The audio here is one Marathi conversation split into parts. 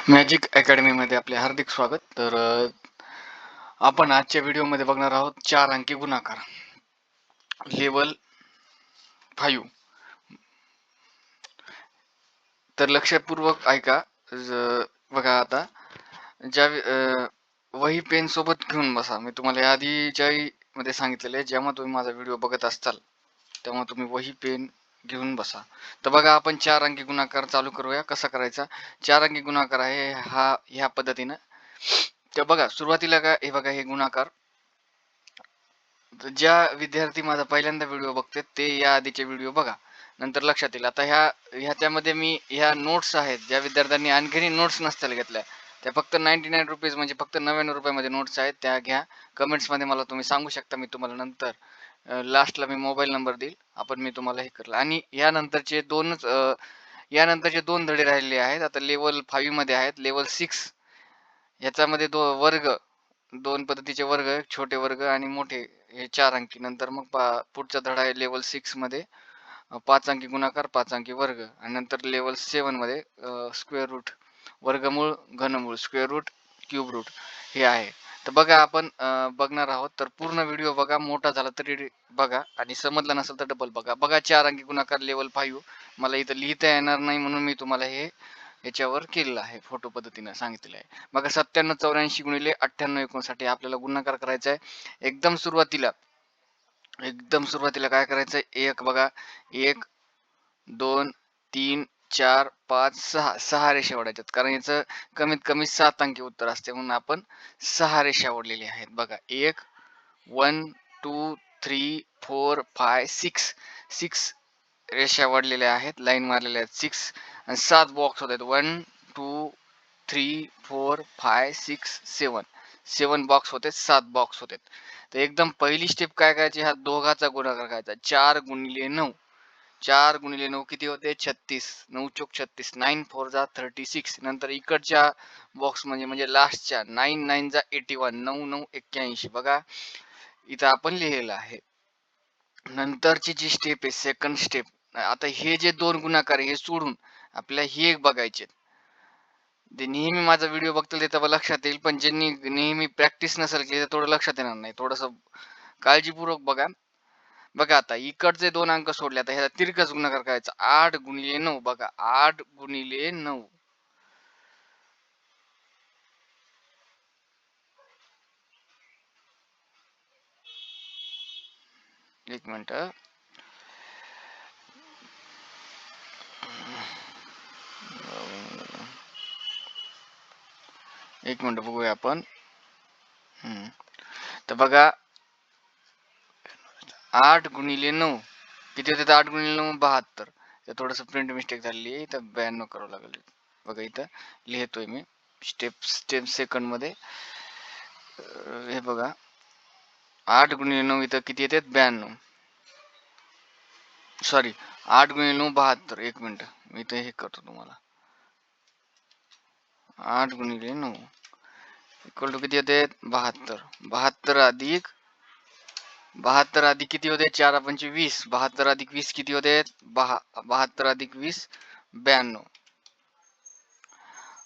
मॅजिक अकॅडमीमध्ये आपले हार्दिक स्वागत. तर आपण आजच्या व्हिडिओमध्ये बघणार आहोत 4 अंकी गुणाकार लेवल 5. तर लक्षपूर्वक ऐका. बघा आता वही पेन सोबत घेऊन बसा. मी तुम्हाला याआधीच्या मध्ये सांगितलेले जेव्हा तुम्ही माझा व्हिडिओ बघत असताल तेव्हा तुम्ही वही पेन घेऊन बसा. तर बघा आपण 4 अंकी गुणाकार चालू करूया. कसा करायचा? 4 अंकी गुणाकार आहे हा ह्या पद्धतीनं. तर बघा सुरुवातीला काय हे बघा हे गुणाकार. ज्या विद्यार्थी माझा पहिल्यांदा व्हिडिओ बघतात ते या आधीचे व्हिडिओ बघा, नंतर लक्षात येईल. आता ह्याच्यामध्ये मी ह्या नोट्स आहेत, ज्या विद्यार्थ्यांनी आणखीन नोट्स नसतील घेतल्या त्या फक्त 99 रुपीज म्हणजे फक्त 99 रुपयामध्ये नोट्स आहेत, त्या घ्या. कमेंट्समध्ये मला तुम्ही सांगू शकता, मी तुम्हाला नंतर लास्टला मी मोबाईल नंबर देईल, आपण मी तुम्हाला हे करलं. आणि यानंतरचे दोन धडे राहिलेले आहेत. आता लेवल 5 मध्ये आहेत. लेवल 6 याच्यामध्ये वर्ग, दोन पद्धतीचे वर्ग, छोटे वर्ग आणि मोठे, हे 4 अंकी. नंतर मग पुढचा धडा आहे लेवल 6 मध्ये 5 अंकी गुणाकार, 5 अंकी वर्ग. आणि नंतर लेवल 7 मध्ये स्क्वेअर रूट, वर्गमूळ, घनमूळ, स्क्वेअर रूट, क्यूब रूट हे आहे. तर बघा आपण बघणार आहोत. तर पूर्ण व्हिडिओ बघा, मोठा झाला तरी बघा आणि समजला नसेल तर डबल बघा. बघा 4 अंकी गुणाकार लेवल 5. मला इथं लिहिता येणार नाही म्हणून मी तुम्हाला हे याच्यावर केलेलं आहे, फोटो पद्धतीने सांगितलेलं आहे. बघा 97 84 गुणिले 98 59 आपल्याला गुणाकार करायचा आहे. एकदम सुरुवातीला काय करायचं? एक बघा, 1 2 3 4 5 6 रेषा ओढायच्यात, कारण याचं कमीत कमी 7 अंकी उत्तर असते म्हणून आपण 6 रेषा ओढलेली आहेत. बघा 1 1 2 3 4 5 6 रेषा ओढलेल्या आहेत, लाईन मारलेल्या आहेत 6. आणि 7 बॉक्स होत आहेत. 1 2 3 4 5 6 7 बॉक्स होते, 7 बॉक्स होते. तर एकदम पहिली स्टेप काय करायची? हा दोघाचा गुणाकार करायचा. 4 गुणिले 9, 4 गुणिले 9 किती होते? 36. 9 चोक 36, 9 4 जा 36. नंतर इकडच्या बॉक्स म्हणजे लास्टच्या 9 9 जा 81, 9 9 81. बघा इथं आपण लिहिलेलं आहे. नंतरची जी स्टेप आहे सेकंड स्टेप. आता हे जे दोन गुणाकार हे सोडून आपल्याला हे एक बघायचे. ते नेहमी माझा व्हिडिओ बघतील ते तेव्हा लक्षात येईल, पण ज्यांनी नेहमी प्रॅक्टिस नसेल केली तर थोडं लक्षात येणार नाही. थोडस काळजीपूर्वक बघा. बघा आता इकडचे दोन अंक सोडले, आता ह्याला तिरकस गुणाकार करायचा. 8 गुणिले 9. बघा 8 गुणिले 9. एक मिनिट, एक मिनिट बघूया आपण. तर बघा 8 गुणिले 9 किती होते? 8 गुणिले 9 72. तर थोडस प्रिंट मिस्टेक झालेली आहे, इथं 92 करावं लागेल. बघा इथं लिहितोय मी स्टेप सेकंड मध्ये. हे बघा 8 गुणिले 9 इथं किती येते? 92. सॉरी, 8 गुणिले 9 72. एक मिनिट मी इथं हे करतो तुम्हाला. 8 गुणिले 9 इक्वल टू किती येते? 72. 72 अधिक 72 अधिक किती होते? 4 पंचे 20. 72 अधिक 20 किती होते? 72 अधिक 20 92.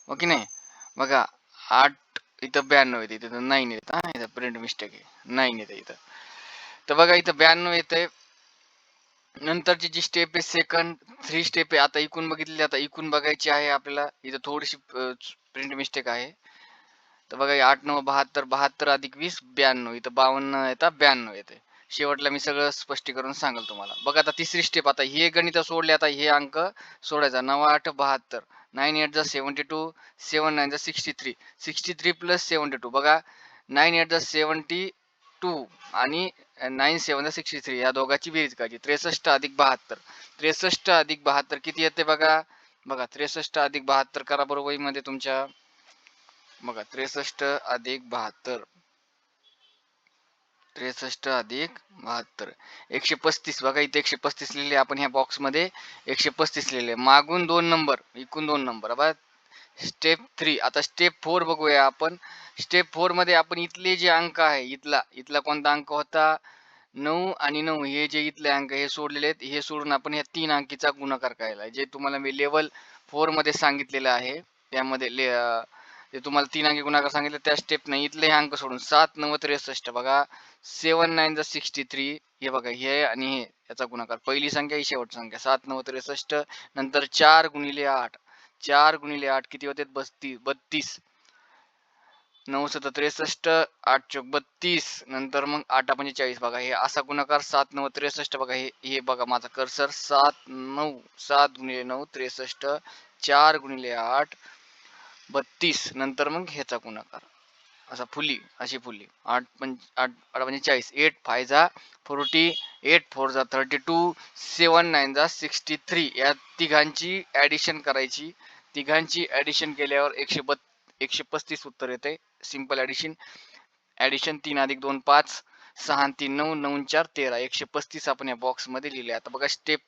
ओके नाही? बघा 8 इथं 92 येते, इथं 9 येत. इथं प्रिंट मिस्टेक आहे, 9 येते इथं. तर बघा इथं 92 येते. नंतरची जी स्टेप आहे सेकंड 3 स्टेप आहे. आता इकून बघितली, आता इकून बघायची आहे आपल्याला. इथं थोडीशी प्रिंट मिस्टेक आहे. तर बघा 8 9 72, 72 अधिक 20 92. इथं 52 येतात, 92 येते. शेवटला मी सगळं स्पष्टीकरण सांगेल तुम्हाला. बघा आता तिसरी स्टेप. आता हे गणित सोडले, आता हे अंक सोडायचा. 9 8 72, 9 8 जा 72, 7 9 जा 63, 63 प्लस 72. बघा 9 8 जा 72 आणि 9 7 जा 63 या दोघांची बेरीज करायची. 63 अधिक 72, 63 अधिक 72 किती येते? बघा 63 अधिक 72 करा बरोबर मध्ये तुमच्या. बघा 63 अधिक 72, 63 अधिक 72 135. बघा इथे 135 लिहिले आपण ह्या बॉक्स मध्ये. 135 लिहिले. मागून 2 नंबर, इकून 2 नंबर. बघा स्टेप 3. आता स्टेप 4 बघूया आपण. स्टेप 4 मध्ये आपण इथले जे अंक आहे, इथला कोणता अंक होता? 9 आणि 9 हे जे इथले अंक हे सोडलेले आहेत. हे सोडून आपण ह्या 3 अंकीचा गुणाकार करायला, जे तुम्हाला मी लेवल 4 मध्ये सांगितलेलं आहे. यामध्ये जे तुम्हाला 3 अंकी गुणाकार सांगितले त्या स्टेप नाही, इथले हे अंक सोडून 7 9 63 बघा 7 9 जा 63 हे बघा हे आणि हे याचा गुणाकार, पहिली संख्या ही शेवटची संख्या 7 9 63 नंतर 4 गुणिले 8 4 गुणिले 8 किती होते 32 9 7 63 8 चौक 32 नंतर मग 8 45 बघा हे असा गुणाकार 7 9 63 बघा हे बघा माझा कर्सर 7 9 7 गुणिले 9 63 4 गुणिले 8 32 नंतर मग ह्याचा गुणाकार असा फुली अशी फुली 8 8 45 8 5 जा 40 8 4 जा 32 7 9 जा 63 या तिघांची ऍडिशन करायची, तिघांची ऍडिशन केल्यावर 135 उत्तर येते. सिंपल ऍडिशन 3 अधिक 2 5 6 3 9 9 4 13 135 आपण या बॉक्स मध्ये लिहिले. आता बघा स्टेप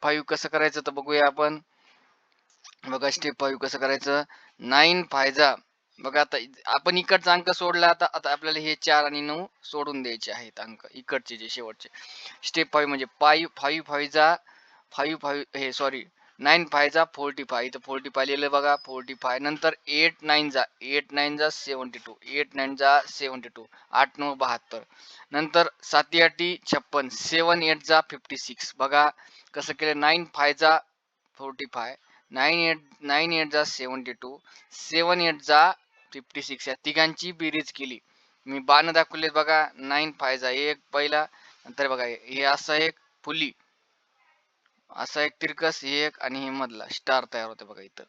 5 कसं करायचं तर बघूया आपण. बघा स्टेप 5 कसं करायचं 9 5 जा बघा आता आपण इकडचा अंक सोडला, आता आता आपल्याला हे 4 आणि 9 सोडून द्यायचे आहेत अंक इकडचे जे शेवटचे. स्टेप 5 म्हणजे 5 5 जा 5 5 हे सॉरी 9 5 जा 45 इथं 45 लिहिलं बघा 45 नंतर 8 9 जा 72 8 9 जा 72 8 9 72 नंतर 7 8 56 7 8 जा 56 बघा कसं केलं 9 5 जा 45 9 8 जा 72 7 8 जा 56 या तिघांची बेरीज केली, मी बाण दाखवले बघा 9 5 जा एक पहिला नंतर बघा हे असं एक फुली असा एक तिरकस एक आणि हे मधला स्टार तयार होते बघा इथं.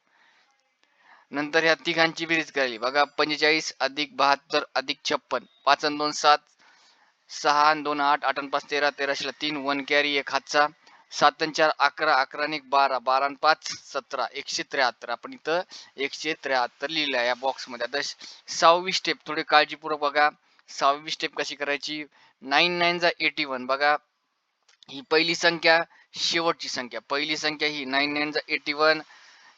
नंतर ह्या तिघांची बेरीज करायची बघा 45 अधिक 72 अधिक 56 5 आणि 2 7 6 आणि 2 8 8 आणि 5 13 13 3 1 कॅरी एक हातचा 7 आणि 4 11 11 आणि 12 12 आणि 5 17 173 आपण इथं 173 लिहिलं आहे या बॉक्स मध्ये. आता 6वी स्टेप थोडी काळजीपूर्वक बघा. 6वी स्टेप कशी करायची 9 9 जा 81 बघा ही पहिली संख्या शेवटची संख्या, पहिली संख्या ही 9 9 जा 81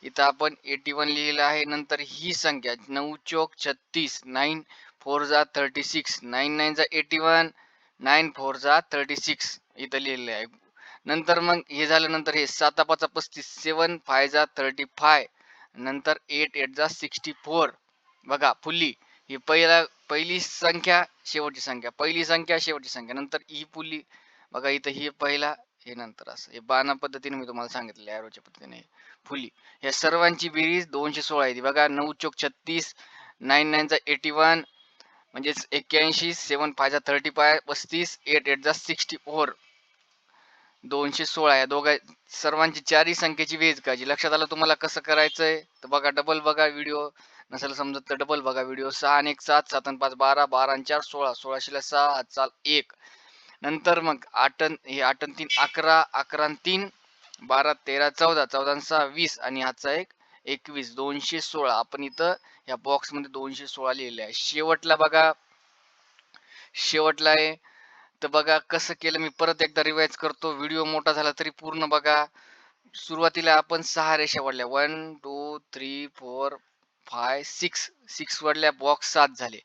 इथं आपण 81 लिहिलेलं आहे. नंतर ही संख्या 9 चौक 36 9 4 जा 36 9 9 जा 81 9 4 जा 36 इथं लिहिलेलं आहे. नंतर मग हे झाल्यानंतर हे 7 5 35 7 5 जा 35 नंतर 8 8 जा 64 बघा फुल्ली ही पहिली संख्या शेवटची संख्या, पहिली संख्या शेवटची संख्या नंतर ही फुल्ली बघा इथं हे पहिला हे नंतर असं हे बाणा पद्धतीने मी तुम्हाला सांगितलं एरोच्या पद्धतीने फुली या सर्वांची बेरीज 216 आहे बघा 9 चौक 36 9 9 जा 81 म्हणजेच 81 7 5 जा 35 35 8 8 जा 64 216 या दोघा सर्वांची चारही संख्येची बेरीज करायची. लक्षात आलं तुम्हाला कसं करायचंय तर बघा डबल बघा व्हिडिओ, नसेल समजत तर डबल बघा व्हिडिओ. 6 आणि 1 7 7 आणि 5 12 12 आणि 4 16 16 6 चाल 1 नंतर मग 8 हे 8 आणि 3 11 11 आणि 3 12 13 14 14 आणि 6 20 आणि हातचा एक 21 216 आपण इथं या बॉक्स मध्ये 216 लिहिले आहे. शेवटला बघा शेवटला आहे तर बघा कसं केलं मी परत एकदा रिवाइज करतो, व्हिडिओ मोठा झाला तरी पूर्ण बघा. सुरुवातीला आपण 6 रेषा वडल्या 1 2 3 4 5 6 6 वडल्या बॉक्स 7 झाले.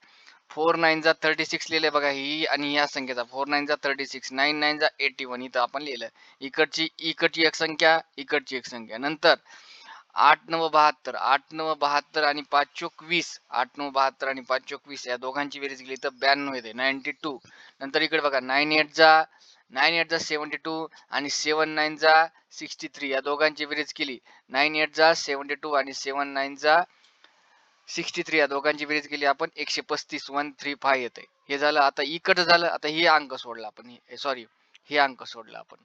4 9 जा 36 लिहिले बघा ही आणि या संख्येचा 4 9 जा 36 9 9 जा 81 इथं आपण लिहिलं. इकडची एक संख्या इकडची एक संख्या नंतर 8 9 72 8 9 72 आणि 5 चौक 20 8 9 72 आणि 5 चौक 20 या दोघांची बेरीज केली तर 92 येते 92 नंतर इकडे बघा 9 8 जा 72 आणि 7 9 जा 63 या दोघांची बेरीज केली 9 8 जा 72 आणि 7 9 जा 63 या दोघांची बेरीज केली आपण 135 135 येते. हे झालं. आता इकडं झालं. आता हे अंक सोडला आपण सॉरी हे अंक सोडला आपण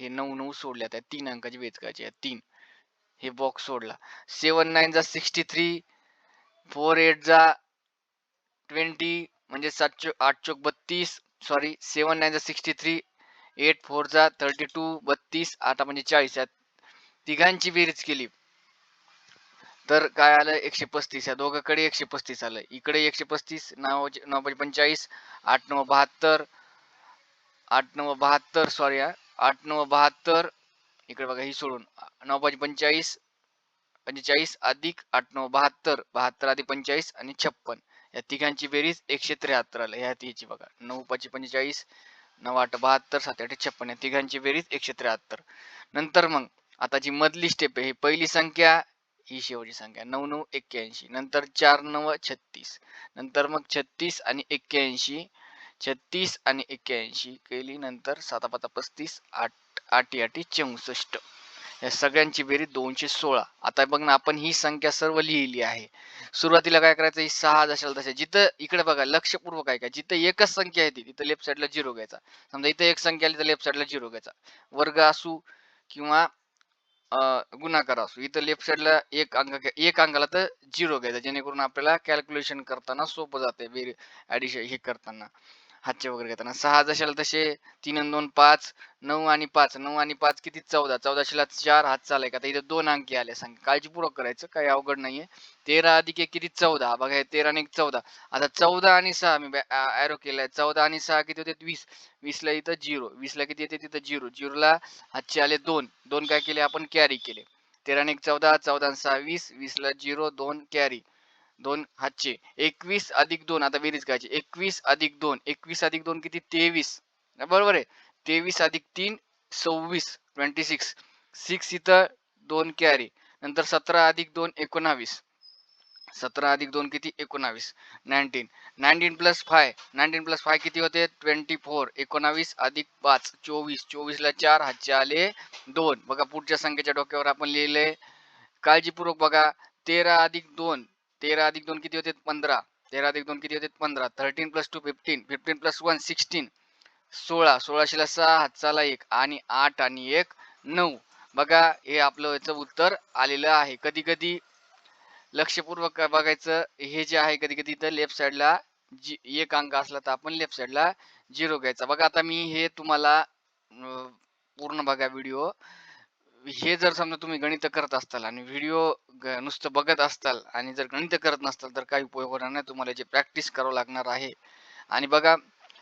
हे 9 9 सोडले. आता 3 अंकाची बेरीज करायची आहे 3 हे बॉक्स सोडला 7 9 जा 63 4 8 जा 20 म्हणजे 8 चौक 32 सॉरी 7 9 जा 63 8 4 जा 32 32 8 म्हणजे 40 तिघांची बेरीज केली तर काय आलं 135 या दोघांकडे 135 आलं, इकडे 135 9 45 8 9 72 8 9 72 सॉरी 8 9 72 इकडे बघा ही सोडून 9 45 45 अधिक 8 9 72 72 अधिक 45 आणि 56 या तिघांची बेरीज 173 आलं. ह्या तिची बघा 9 5 45 9 8 72 7 8 56 या तिघांची बेरीज 173. नंतर मग आता जी मधली स्टेप आहे ही पहिली संख्या ही शेवटची संख्या 9981. नंतर 4 9 36. नंतर मग 36 आणि 81, 36 आणि 81 केली. नंतर 7 5 35, 8 8 8 64. या सगळ्यांची बेरीज 216. आता बघ ना, आपण ही संख्या सर्व लिहिली आहे. सुरुवातीला काय करायचं, ही 6 जशाला तशा, जिथं इकडे बघा लक्षपूर्वक आहे का, जिथं एकच संख्या आहे तिथं लेफ्ट साईडला 0 घ्यायचा. समजा इथं एक संख्या आली तर लेफ्ट साईडला 0 घ्यायचा. वर्ग असू किंवा गुणाकार असू, इथं लेफ्ट साईडला एक अंकाला तर 0 घ्यायचा, जेणेकरून आपल्याला कॅल्क्युलेशन करताना सोपं जाते, ऍडिशन हे करताना, हातचे वगैरे घेताना. 6 जशाला तसे, 3 आणि 2 5, 9 आणि 5, 9 आणि 5 किती 14, 14 4 हात चालाय का, इथे 2 अंकी आले सांग, काळजीपूर्वक करायचं, काही अवघड नाहीये. 13 अधिक 1 किती 14, बघा हे 13 आणि 1 14. आता 14 आणि 6 मी ऍरो केलाय, 14 आणि 6 किती होते 20, 20 ला इथं 0, 20 ला किती येते तिथं 0, 0 ला हातचे आले 2, 2 काय केले आपण कॅरी केले. 13 आणि 1 14, 14 आणि 6 20, 20 ला 0, 2 कॅरी, 2 हातचे. 21 अधिक 2, आता बेरीज करायची, 21 अधिक 2, 21 अधिक 2 किती 23, बरोबर आहे. 23 अधिक 3 26, 26, 6 इथं 2 कॅरी. नंतर 17 अधिक 2 19, 17 अधिक 2 किती 19, 19, 19 प्लस 5, 19 प्लस 5 किती होते 24, 19 अधिक 5 24, 24 ला 4 हातचे आले 2. बघा पुढच्या संख्येच्या डोक्यावर आपण लिहिले, काळजीपूर्वक बघा. 13 अधिक 2, 13 अधिक 2 किती होते 15, 13 अधिक 2 किती होते 15, 13 प्लस 2 15, 15 प्लस 1 16, 16, 16 ला 6 हातचाला 1 आणि 8 आणि 1 9. बघा हे आपलं याचं उत्तर आलेलं आहे. कधी कधी लक्षपूर्वक बघायचं, हे जे आहे कधी कधी इथं लेफ्ट साईडला एक अंक असला तर आपण लेफ्ट साईडला 0 घ्यायचा. बघा आता मी हे तुम्हाला पूर्ण बघा व्हिडिओ. हे जर समजा तुम्ही गणित करत असताल आणि व्हिडिओ नुसतं बघत असताल आणि जर गणित करत नसताल तर काही उपयोग होणार नाही, तुम्हाला याची प्रॅक्टिस करावं लागणार आहे. आणि बघा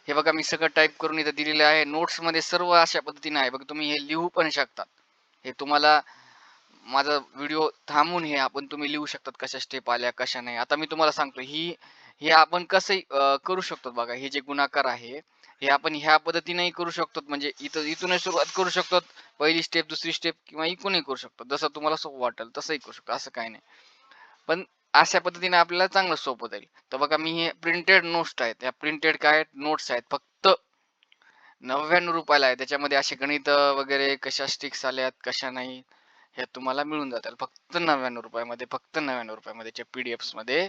हे बघा मी सगळं टाईप करून इथं दिलेलं आहे. नोट्स मध्ये सर्व अशा पद्धतीने आहे. बघा तुम्ही हे लिहू पण शकता. हे तुम्हाला माझा व्हिडिओ थांबून हे आपण तुम्ही लिहू शकतात, कशा स्टेप आल्या कशा नाही. आता मी तुम्हाला सांगतो हे आपण कसं करू शकतो. बघा हे जे गुणाकार आहे हे आपण ह्या पद्धतीनेही करू शकतो, म्हणजे इथूनही सुरुवात करू शकतो, पहिली स्टेप दुसरी स्टेप किंवा इकूनही करू शकतो, जसं तुम्हाला सोपं वाटेल तसंही करू शकतो, असं काही नाही. पण अशा पद्धतीने आपल्याला चांगलं सोपं जाईल. तर बघा मी हे प्रिंटेड नोट्स आहेत, या प्रिंटेड काय नोट्स आहेत, फक्त 99 रुपयाला आहे. त्याच्यामध्ये असे गणित वगैरे कशा स्टिक्स आल्यात कशा नाही हे तुम्हाला मिळून जातील फक्त 99 रुपयामध्ये, फक्त 99 रुपयामध्ये पीडीएफ मध्ये.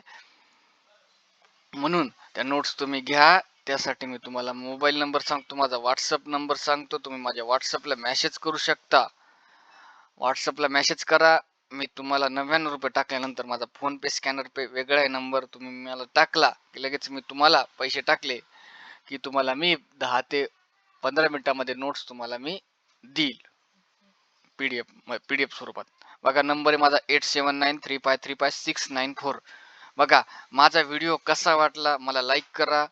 म्हणून त्या नोट्स तुम्ही घ्या. त्यासाठी मी तुम्हाला मोबाईल नंबर सांगतो, माझा व्हॉट्सअप नंबर सांगतो, तुम्ही माझ्या व्हॉट्सअपला मेसेज करू शकता. व्हॉट्सअपला मेसेज करा, मी तुम्हाला 99 रुपये टाकल्यानंतर माझा फोन पे स्कॅनर पे वेगळा आहे नंबर, तुम्ही मला टाकला की लगेच मी तुम्हाला पैसे टाकले की तुम्हाला मी 10 ते 15 मिनिटांमध्ये नोट्स तुम्हाला मी देईल पीडीएफ स्वरूपात. बघा नंबर आहे माझा 8793535694. बघा माझा व्हिडिओ कसा वाटला मला लाईक करा,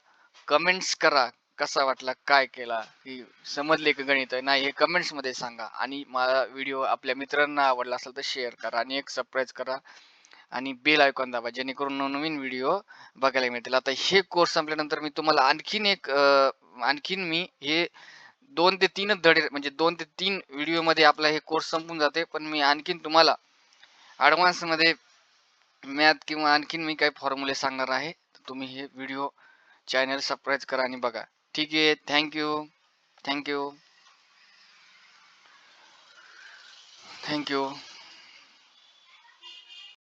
कमेंट्स करा, कसा वाटला काय केला, की समजले का गणित नाही हे कमेंट्स मध्ये सांगा. आणि माझा व्हिडिओ आपल्या मित्रांना आवडला असेल तर शेअर करा आणि एक सबस्क्राईब करा आणि बेल आयकॉन दाबा, जेणेकरून नवीन व्हिडिओ बघायला मिळतील. आता हे कोर्स संपल्यानंतर मी तुम्हाला आणखीन मी हे 2 ते 3च धडे, म्हणजे 2 ते 3 व्हिडिओ मध्ये आपला हे कोर्स संपून जाते. पण मी आणखीन तुम्हाला ऍडव्हान्स मध्ये मॅथ किंवा आणखीन मी काही फॉर्म्युले सांगणार आहे. तर तुम्ही हे व्हिडिओ चॅनल सबस्क्राईब करा आणि बघा. ठीक आहे, थँक्यू थँक्यू थँक्यू.